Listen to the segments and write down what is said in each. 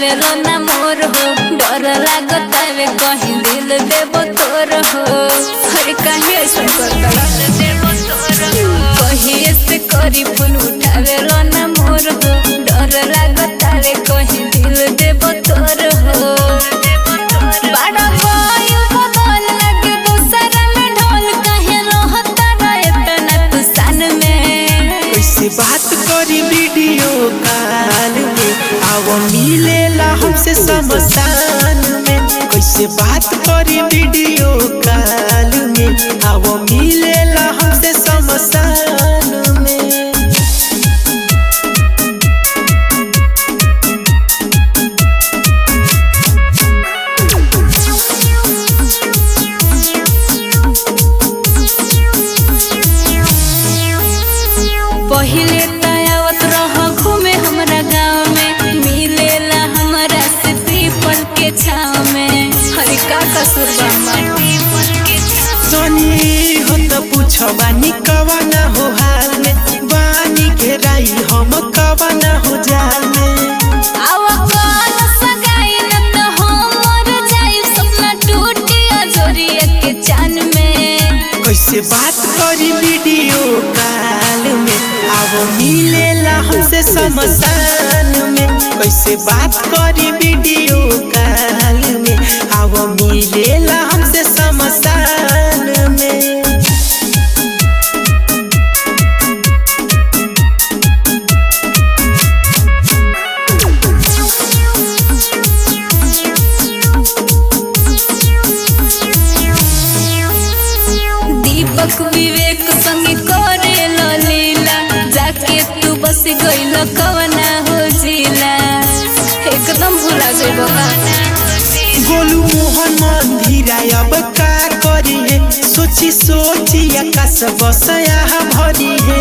उठावेलो ना मोर हो, डर लागतावे कहीं दिल देबो तोर हो। अरे काहे ऐसा करता कहीं से करी फोन उठावेलो ना मोर हो, डर लागतावे कहीं दिल देबो तोर हो। बड़ा कोई बदल लगे दूसरा में ढोल कहे रहता रहे तना तुसान में। कैसे बात करी वीडियो कॉल में, आओ मिलेला हमसे शमशान में। कैसे बात करी वीडियो कॉल में, आओ मिलेला हमसे शमशान में। पहिले तयावत रह घूमे हमरा गाँव में, मिलेला हमरा से पीपल के छाव में। हरे का कसूर सनी हो तो पूछो बानी कवना हो हाल में, बानी के राई हम कवना हो जाल में। आवा कौन सगाई न तो हमर जाई सपना टूटी अजोरिया के चान में। कैसे बात करी वीडियो कॉल में, आओ मिलेला हमसे शमशान में। कैसे बात करी वीडियो कॉल में, आओ मिलेला हमसे शमशान में। दीपक विवेक संग करे लीला, जाके तू बस गइल कवना हो जिला। एकदम भुला जेबो गोलू मोहन मंदिरा अब का करी है, सोची सोची आकाश बसया भरी है।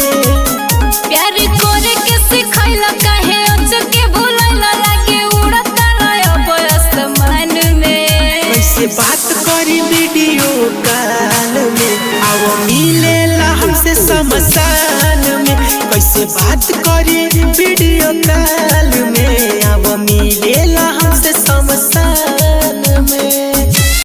प्यार करे के सिखैला काहे अचके भुलैला लागे उड़त रहब आसमान में। कैसे बात करी वीडियो कॉल में, आओ मिलेला हमसे शमशान में। कैसे बात करी वीडियो कॉल में, आओ मिलेला